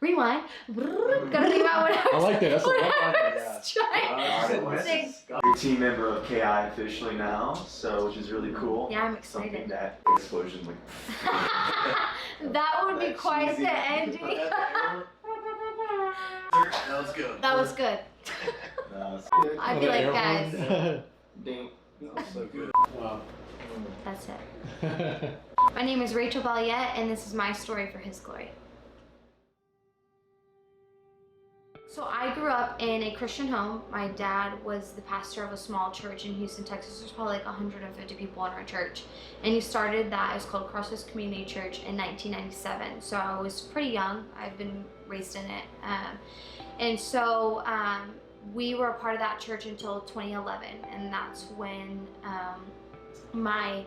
rewind. Gotta think about what I like that. That's a trying to say. You're a team member of KI officially now, so which is really cool. Yeah, I'm excited. Something that explosion like. That would be quite the ending. That was good. That was good. I'd be like, guys. Ding. That was so good. Wow. That's it. My name is Rachel Balyeat, and this is my story for His glory. So I grew up in a Christian home. My dad was the pastor of a small church in Houston, Texas. There's probably like 150 people in our church. And he started that. It was called Crossroads Community Church in 1997. So I was pretty young. I've been raised in it. And so we were a part of that church until 2011. And that's when my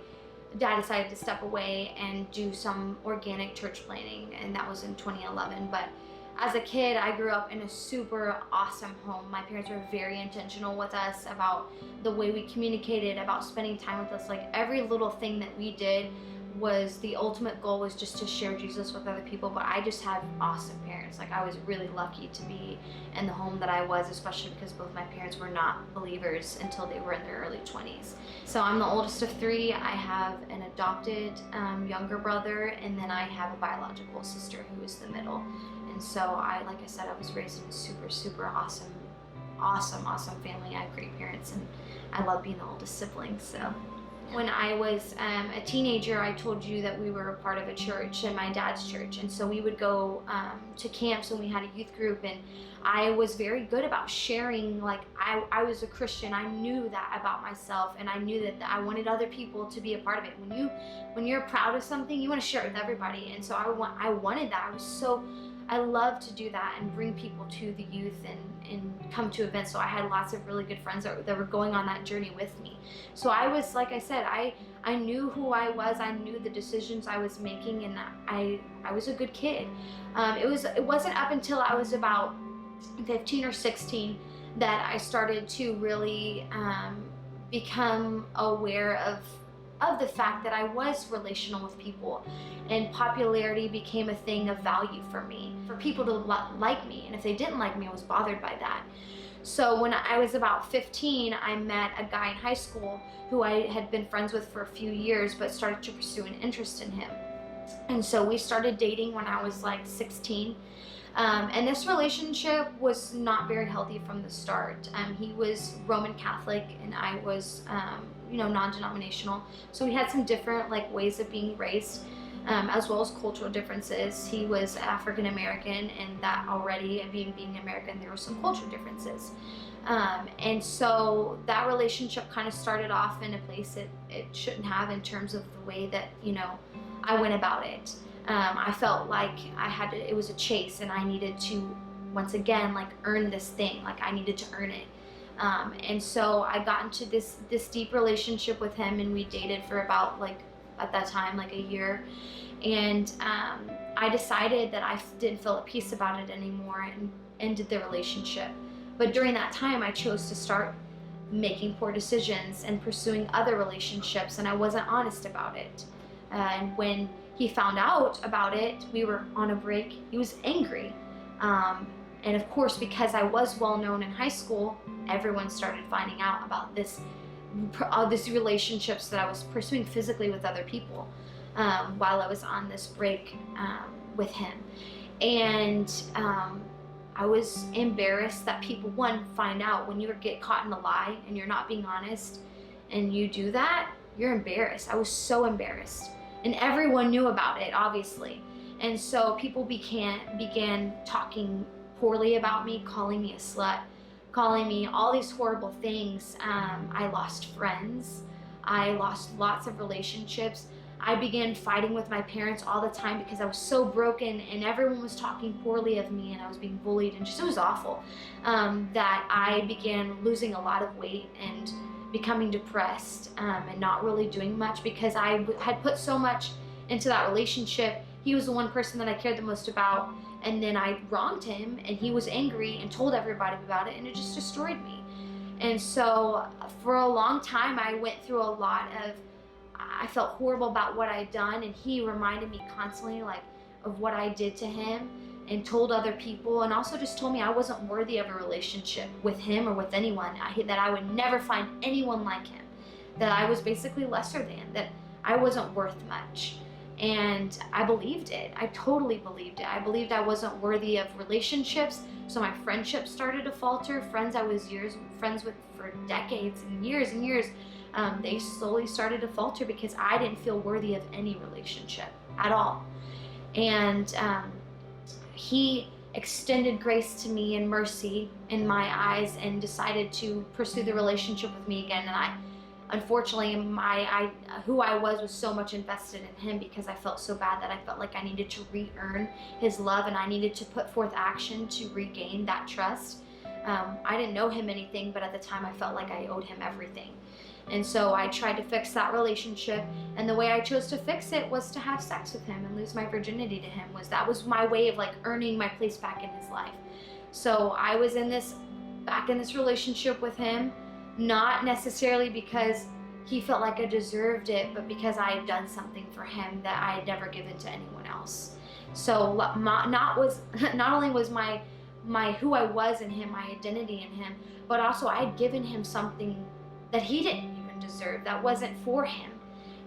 dad decided to step away and do some organic church planting. And that was in 2011. But as a kid, I grew up in a super awesome home. My parents were very intentional with us about the way we communicated, about spending time with us. Like every little thing that we did was, the ultimate goal was just to share Jesus with other people. But I just had awesome parents. Like I was really lucky to be in the home that I was, especially because both my parents were not believers until they were in their early 20s. So I'm the oldest of three. I have an adopted younger brother, and then I have a biological sister who is the middle. And so like I said, I was raised in a super, super awesome family. I have great parents, and I love being the oldest sibling. So when I was a teenager, I told you that we were a part of a church, and my dad's church. And so we would go to camps, and we had a youth group, and I was very good about sharing. Like I was a Christian. I knew that about myself, and I knew that I wanted other people to be a part of it. When you're proud of something, you want to share it with everybody. And so I wanted that. I love to do that and bring people to the youth and come to events. So I had lots of really good friends that were going on that journey with me. So I was, like I said, I knew who I was. I knew the decisions I was making, and I was a good kid. It wasn't up until I was about 15 or 16 that I started to really become aware of the fact that I was relational with people, and popularity became a thing of value for me, for people to like me. And if they didn't like me, I was bothered by that. So when I was about 15, I met a guy in high school who I had been friends with for a few years, but started to pursue an interest in him. And so we started dating when I was like 16. And this relationship was not very healthy from the start. He was Roman Catholic, and I was non-denominational. So we had some different ways of being raised, as well as cultural differences. He was African American, and that already, being American, there were some cultural differences. And so that relationship kind of started off in a place it shouldn't have, in terms of the way that, I went about it. I felt like it was a chase, and I needed to, once again, earn this thing. I needed to earn it. And so I got into this deep relationship with him, and we dated for about, at that time, a year. And I decided that I didn't feel at peace about it anymore, and ended the relationship. But during that time, I chose to start making poor decisions and pursuing other relationships, and I wasn't honest about it. And when he found out about it, we were on a break, he was angry. And of course, because I was well known in high school, everyone started finding out about these relationships that I was pursuing physically with other people, while I was on this break with him. And I was embarrassed that people, find out when you get caught in a lie and you're not being honest, and you do that, you're embarrassed. I was so embarrassed. And everyone knew about it, obviously. And so people began talking poorly about me, calling me a slut, calling me all these horrible things. I lost friends. I lost lots of relationships. I began fighting with my parents all the time because I was so broken, and everyone was talking poorly of me, and I was being bullied, and it was awful. That I began losing a lot of weight and becoming depressed, and not really doing much, because I had put so much into that relationship. He was the one person that I cared the most about, and then I wronged him, and he was angry and told everybody about it, and it just destroyed me. And so for a long time, I went through a lot of, I felt horrible about what I'd done, and he reminded me constantly of what I did to him. and told other people, and also just told me I wasn't worthy of a relationship with him or with anyone, that I would never find anyone like him, that I was basically lesser than, that I wasn't worth much. And I believed it. I totally believed it. I believed I wasn't worthy of relationships, so my friendships started to falter. Friends I was friends with for decades and years, they slowly started to falter because I didn't feel worthy of any relationship at all. And he extended grace to me and mercy in my eyes and decided to pursue the relationship with me again. And unfortunately, who I was so much invested in him because I felt so bad that I felt like I needed to re-earn his love, and I needed to put forth action to regain that trust. I didn't know him anything, but at the time I felt like I owed him everything. And so I tried to fix that relationship, and the way I chose to fix it was to have sex with him and lose my virginity to him. That was my way of like earning my place back in his life. So I was back in this relationship with him, not necessarily because he felt like I deserved it, but because I had done something for him that I had never given to anyone else. So not only was my who I was in him, my identity in him, but also I had given him something that he didn't even deserve, that wasn't for him.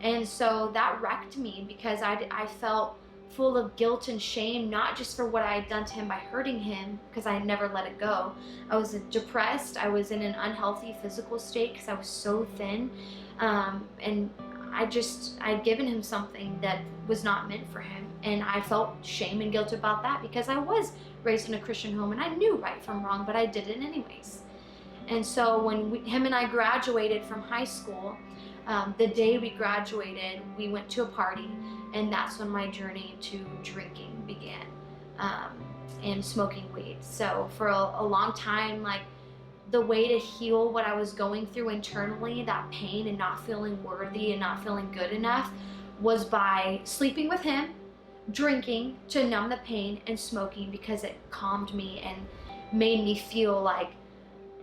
And so that wrecked me because I felt full of guilt and shame, not just for what I had done to him by hurting him, because I had never let it go. I was depressed. I was in an unhealthy physical state because I was so thin. And I'd given him something that was not meant for him. And I felt shame and guilt about that because I was raised in a Christian home and I knew right from wrong, but I did it anyways. And so when him and I graduated from high school, the day we graduated, we went to a party, and that's when my journey to drinking began, and smoking weed. So for a long time, like, the way to heal what I was going through internally, that pain and not feeling worthy and not feeling good enough, was by sleeping with him, drinking to numb the pain, and smoking because it calmed me and made me feel like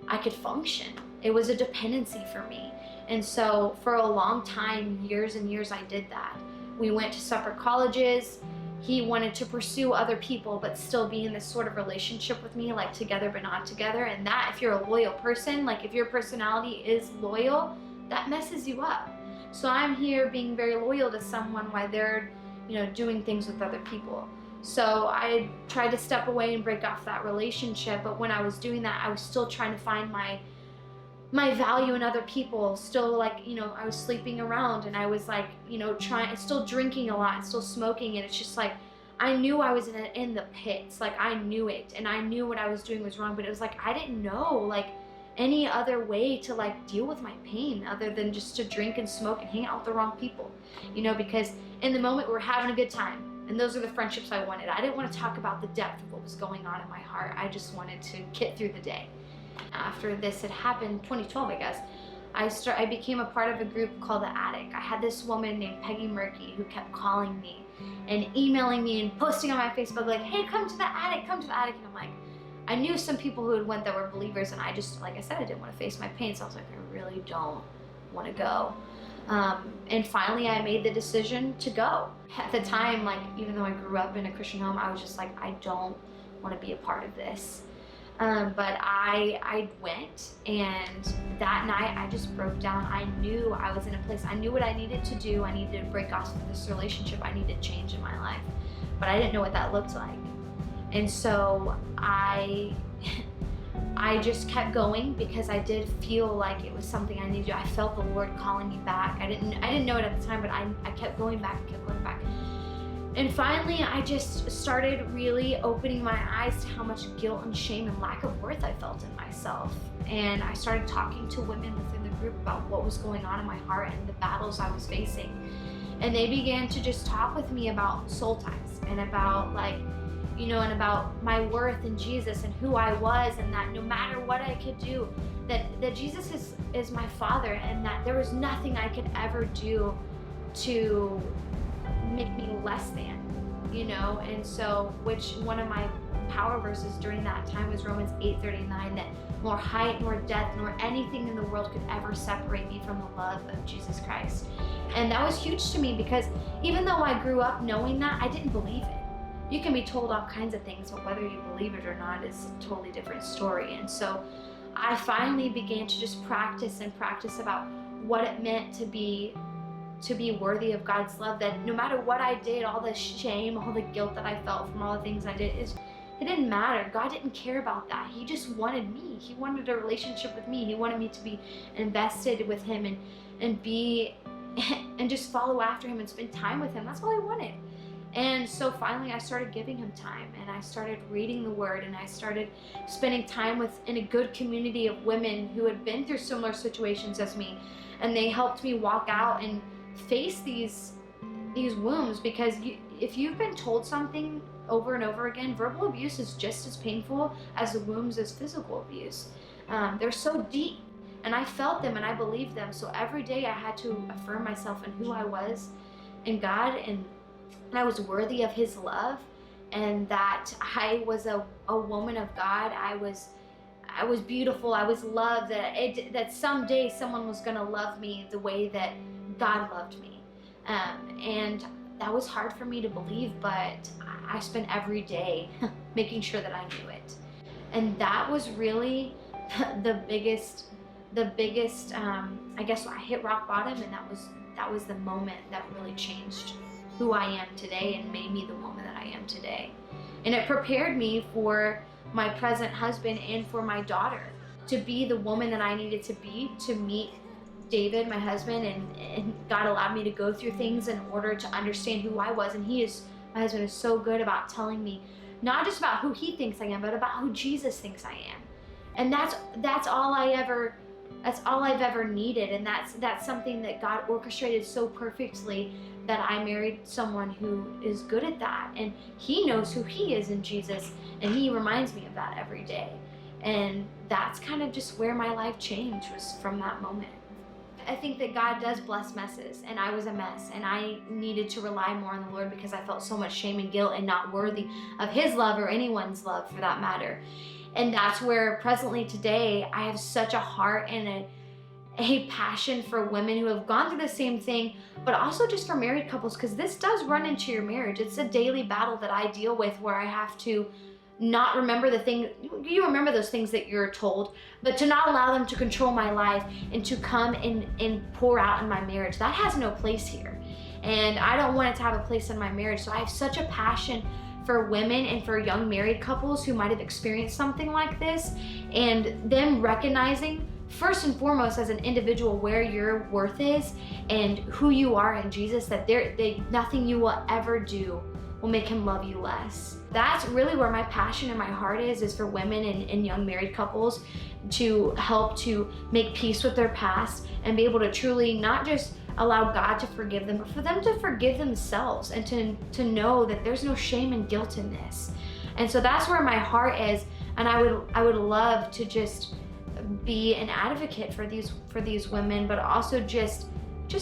I could function. It was a dependency for me. And so for a long time, years and years, I did that. We went to separate colleges. He wanted to pursue other people, but still be in this sort of relationship with me, like together but not together. And that, if you're a loyal person, like if your personality is loyal, that messes you up. So I'm here being very loyal to someone while they're, doing things with other people. So I tried to step away and break off that relationship, but when I was doing that, I was still trying to find my value in other people. Still, like, I was sleeping around, and I was like, still drinking a lot and still smoking, and it's just like, I knew I was in the pits. Like, I knew it, and I knew what I was doing was wrong, but it was like, I didn't know, like, any other way to, like, deal with my pain other than just to drink and smoke and hang out with the wrong people, because in the moment we were having a good time. And those are the friendships I wanted. I didn't want to talk about the depth of what was going on in my heart. I just wanted to get through the day. After this had happened, 2012, I guess, I became a part of a group called The Attic. I had this woman named Peggy Murky who kept calling me and emailing me and posting on my Facebook like, hey, come to the attic, come to the attic. And I'm like, I knew some people who had went that were believers, and I just, like I said, I didn't want to face my pain. So I was like, I really don't want to go. And finally I made the decision to go. At the time, like, even though I grew up in a Christian home, I was just like, I don't want to be a part of this. But I went, and that night I just broke down. I knew I was in a place, I knew what I needed to do. I needed to break off this relationship. I needed change in my life, but I didn't know what that looked like. And so I just kept going because I did feel like it was something I needed to do. I felt the Lord calling me back. I didn't know it at the time, but I kept going back. And finally, I just started really opening my eyes to how much guilt and shame and lack of worth I felt in myself. And I started talking to women within the group about what was going on in my heart and the battles I was facing. And they began to just talk with me about soul ties and about, like, and about my worth in Jesus and who I was, and that no matter what I could do, that Jesus is my Father, and that there was nothing I could ever do to make me less than, and so, which one of my power verses during that time was Romans 8:39, that nor height nor depth nor anything in the world could ever separate me from the love of Jesus Christ. And that was huge to me because even though I grew up knowing that, I didn't believe it. you can be told all kinds of things, but whether you believe it or not is a totally different story. And so I finally began to just practice about what it meant to be worthy of God's love, that no matter what I did, all the shame, all the guilt that I felt from all the things I did, it didn't matter. God didn't care about that. He just wanted me. He wanted a relationship with me. He wanted me to be invested with him and be and just follow after him and spend time with him. That's all I wanted. And so finally I started giving him time, and I started reading the word, and I started spending time in a good community of women who had been through similar situations as me, and they helped me walk out and face these wounds. Because if you've been told something over and over again, verbal abuse is just as painful as the wounds as physical abuse. They're so deep, and I felt them and I believed them. So every day I had to affirm myself and who I was in God, and I was worthy of his love, and that I was a woman of God. I was beautiful. I was loved. That someday someone was going to love me the way that God loved me. And that was hard for me to believe, but I spent every day making sure that I knew it. And that was really the biggest, I guess I hit rock bottom, and that was the moment that really changed who I am today and made me the woman that I am today. And it prepared me for my present husband and for my daughter to be the woman that I needed to be to meet David, my husband, and God allowed me to go through things in order to understand who I was. And my husband is so good about telling me not just about who he thinks I am, but about who Jesus thinks I am. And that's all I've ever needed. And that's something that God orchestrated so perfectly, that I married someone who is good at that, and he knows who he is in Jesus, and he reminds me of that every day. And that's kind of just where my life changed, was from that moment. I think that God does bless messes, and I was a mess, and I needed to rely more on the Lord because I felt so much shame and guilt and not worthy of his love, or anyone's love for that matter. And that's where presently today I have such a heart and a passion for women who have gone through the same thing, but also just for married couples, because this does run into your marriage. It's a daily battle that I deal with, where I have to not remember the thing, you remember those things that you're told, but to not allow them to control my life and to come and pour out in my marriage. That has no place here, and I don't want it to have a place in my marriage. So I have such a passion for women and for young married couples who might have experienced something like this, and them recognizing first and foremost as an individual where your worth is and who you are in Jesus, that nothing you will ever do will make him love you less. That's really where my passion and my heart is for women and young married couples, to help to make peace with their past and be able to truly not just allow God to forgive them, but for them to forgive themselves, and to know that there's no shame and guilt in this. And so that's where my heart is, and I would love to just be an advocate for these women, but also just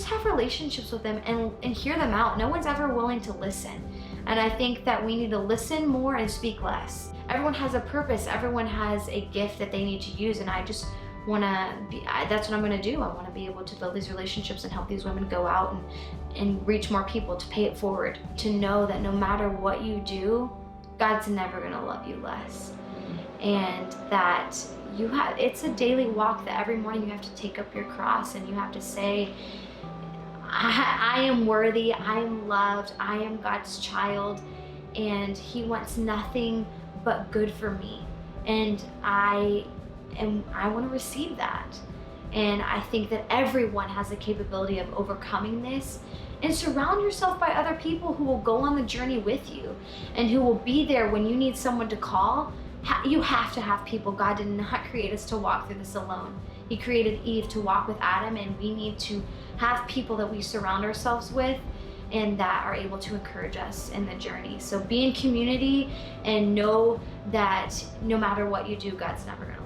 have relationships with them and hear them out. No one's ever willing to listen. And I think that we need to listen more and speak less. Everyone has a purpose. Everyone has a gift that they need to use. And I just want to be, that's what I'm going to do. I want to be able to build these relationships and help these women go out and reach more people, to pay it forward, to know that no matter what you do, God's never going to love you less. And that it's a daily walk, that every morning you have to take up your cross and you have to say, I am worthy, I am loved, I am God's child, and he wants nothing but good for me. And I want to receive that. And I think that everyone has the capability of overcoming this. And surround yourself by other people who will go on the journey with you and who will be there when you need someone to call. You have to have people. God did not create us to walk through this alone. He created Eve to walk with Adam, and we need to have people that we surround ourselves with and that are able to encourage us in the journey. So be in community and know that no matter what you do, God's never going to